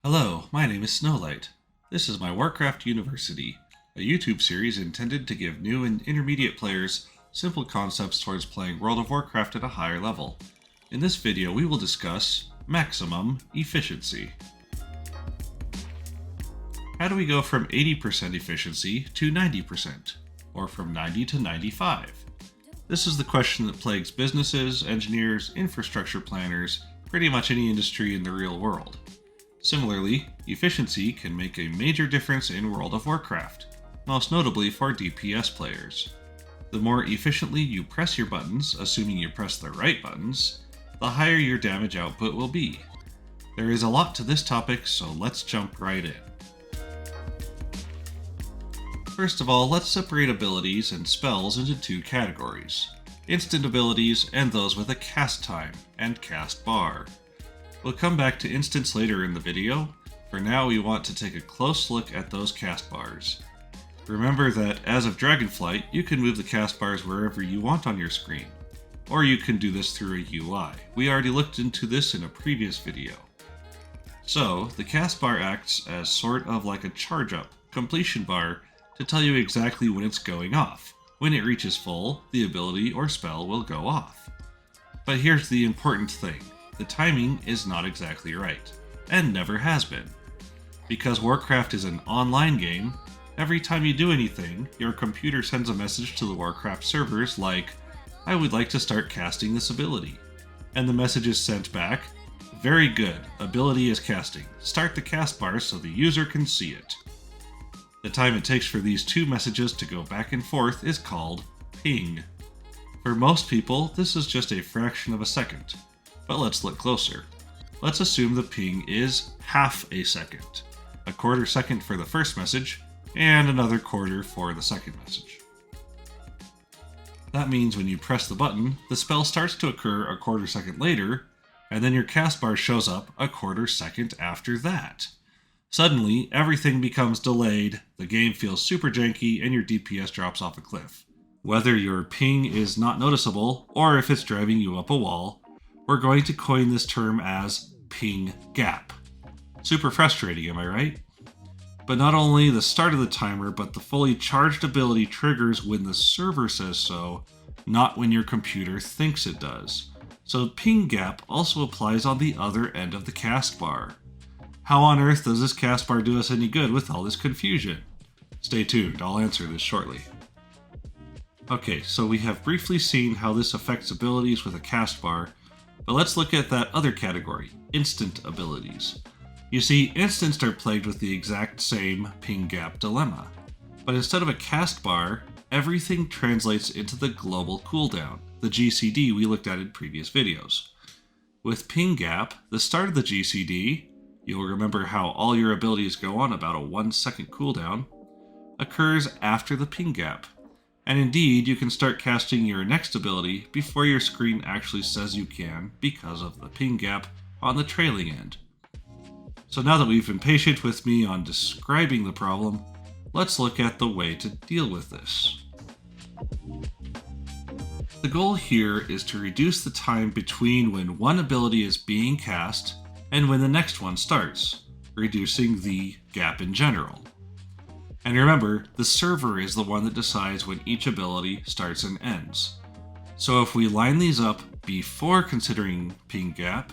Hello, my name is Snowlight. This is my Warcraft University, a YouTube series intended to give new and intermediate players simple concepts towards playing World of Warcraft at a higher level. In this video we will discuss maximum efficiency. How do we go from 80% efficiency to 90%, or from 90 to 95? This is the question that plagues businesses, engineers, infrastructure planners, pretty much any industry in the real world. Similarly, efficiency can make a major difference in World of Warcraft, most notably for DPS players. The more efficiently you press your buttons, assuming you press the right buttons, the higher your damage output will be. There is a lot to this topic, so let's jump right in. First of all, let's separate abilities and spells into two categories: instant abilities and those with a cast time and cast bar. We'll come back to instants later in the video. For now, we want to take a close look at those cast bars. Remember that as of Dragonflight, you can move the cast bars wherever you want on your screen, or you can do this through a UI. We already looked into this in a previous video. So, the cast bar acts as sort of like a charge up, completion bar, to tell you exactly when it's going off. When it reaches full, the ability or spell will go off. But here's the important thing. The timing is not exactly right, and never has been. Because Warcraft is an online game, every time you do anything, your computer sends a message to the Warcraft servers like, "I would like to start casting this ability." And the message is sent back, "Very good, ability is casting. Start the cast bar so the user can see it." The time it takes for these two messages to go back and forth is called ping. For most people, this is just a fraction of a second. But let's look closer. Let's assume the ping is half a second. A quarter second for the first message, and another quarter for the second message. That means when you press the button, the spell starts to occur a quarter second later, and then your cast bar shows up a quarter second after that. Suddenly, everything becomes delayed, the game feels super janky, and your DPS drops off a cliff. Whether your ping is not noticeable, or if it's driving you up a wall, we're going to coin this term as ping gap. Super frustrating, am I right? But not only the start of the timer, but the fully charged ability triggers when the server says so, not when your computer thinks it does. So ping gap also applies on the other end of the cast bar. How on earth does this cast bar do us any good with all this confusion? Stay tuned, I'll answer this shortly. Okay, so we have briefly seen how this affects abilities with a cast bar, but let's look at that other category, instant abilities. You see, instants are plagued with the exact same ping gap dilemma, but instead of a cast bar, everything translates into the global cooldown, the GCD we looked at in previous videos. With ping gap, the start of the GCD, you'll remember how all your abilities go on about a 1 second cooldown, occurs after the ping gap. And indeed, you can start casting your next ability before your screen actually says you can because of the ping gap on the trailing end. So now that we've been patient with me on describing the problem, let's look at the way to deal with this. The goal here is to reduce the time between when one ability is being cast and when the next one starts, reducing the gap in general. And remember, the server is the one that decides when each ability starts and ends. So if we line these up before considering ping gap,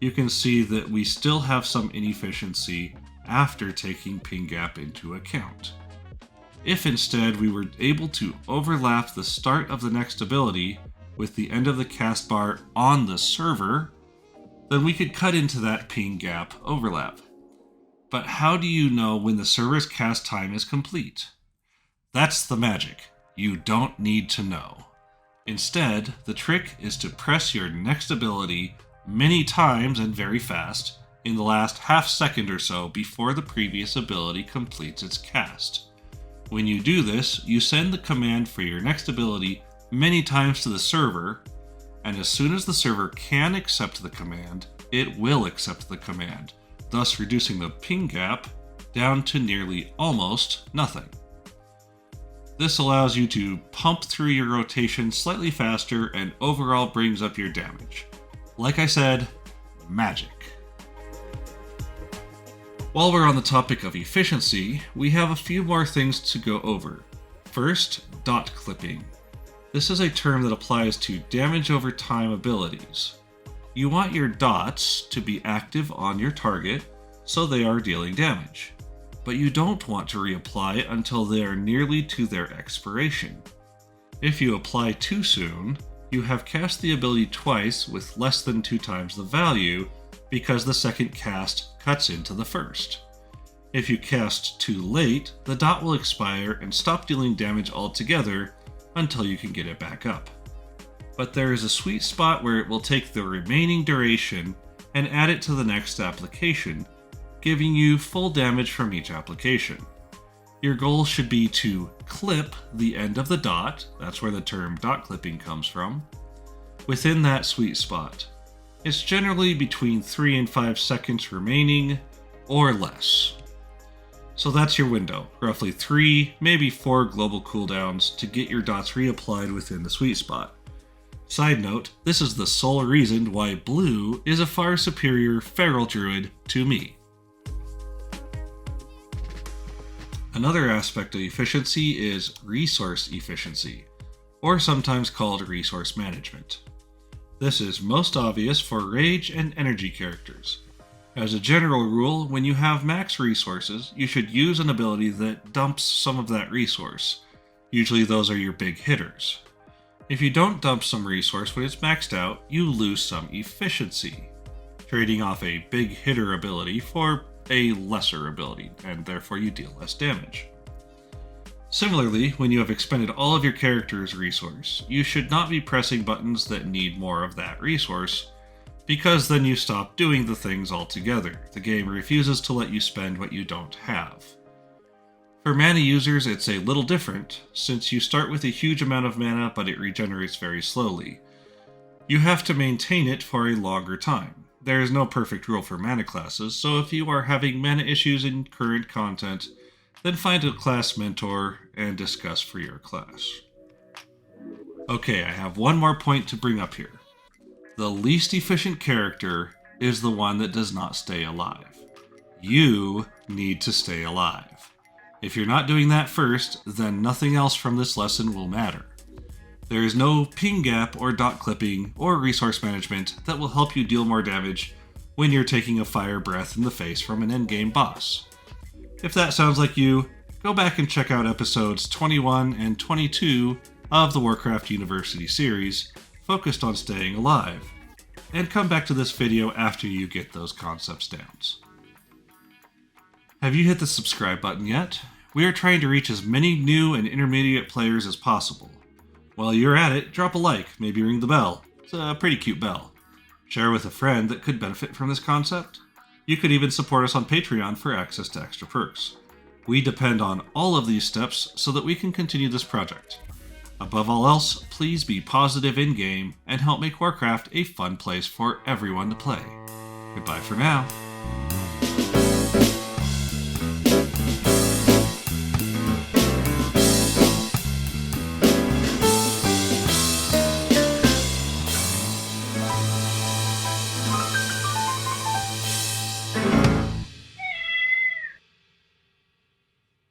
you can see that we still have some inefficiency after taking ping gap into account. If instead we were able to overlap the start of the next ability with the end of the cast bar on the server, then we could cut into that ping gap overlap. But how do you know when the server's cast time is complete? That's the magic. You don't need to know. Instead, the trick is to press your next ability many times and very fast in the last half second or so before the previous ability completes its cast. When you do this, you send the command for your next ability many times to the server, and as soon as the server can accept the command, it will accept the command, thus reducing the ping gap down to nearly almost nothing. This allows you to pump through your rotation slightly faster and overall brings up your damage. Like I said, magic. While we're on the topic of efficiency, we have a few more things to go over. First, dot clipping. This is a term that applies to damage over time abilities. You want your dots to be active on your target, so they are dealing damage. But you don't want to reapply until they are nearly to their expiration. If you apply too soon, you have cast the ability twice with less than 2 times the value because the second cast cuts into the first. If you cast too late, the dot will expire and stop dealing damage altogether until you can get it back up. But there is a sweet spot where it will take the remaining duration and add it to the next application, giving you full damage from each application. Your goal should be to clip the end of the dot, that's where the term dot clipping comes from, within that sweet spot. It's generally between 3 and 5 seconds remaining, or less. So that's your window, roughly 3, maybe 4 global cooldowns to get your dots reapplied within the sweet spot. Side note, this is the sole reason why blue is a far superior feral druid to me. Another aspect of efficiency is resource efficiency, or sometimes called resource management. This is most obvious for rage and energy characters. As a general rule, when you have max resources, you should use an ability that dumps some of that resource. Usually those are your big hitters. If you don't dump some resource when it's maxed out, you lose some efficiency, trading off a big hitter ability for a lesser ability, and therefore you deal less damage. Similarly, when you have expended all of your character's resource, you should not be pressing buttons that need more of that resource, because then you stop doing the things altogether. The game refuses to let you spend what you don't have. For mana users, it's a little different, since you start with a huge amount of mana but it regenerates very slowly. You have to maintain it for a longer time. There is no perfect rule for mana classes, so if you are having mana issues in current content, then find a class mentor and discuss for your class. Okay, I have one more point to bring up here. The least efficient character is the one that does not stay alive. You need to stay alive. If you're not doing that first, then nothing else from this lesson will matter. There is no ping gap or dot clipping or resource management that will help you deal more damage when you're taking a fire breath in the face from an endgame boss. If that sounds like you, go back and check out episodes 21 and 22 of the Warcraft University series focused on staying alive, and come back to this video after you get those concepts down. Have you hit the subscribe button yet? We are trying to reach as many new and intermediate players as possible. While you're at it, drop a like, maybe ring the bell. It's a pretty cute bell. Share with a friend that could benefit from this concept. You could even support us on Patreon for access to extra perks. We depend on all of these steps so that we can continue this project. Above all else, please be positive in-game and help make Warcraft a fun place for everyone to play. Goodbye for now.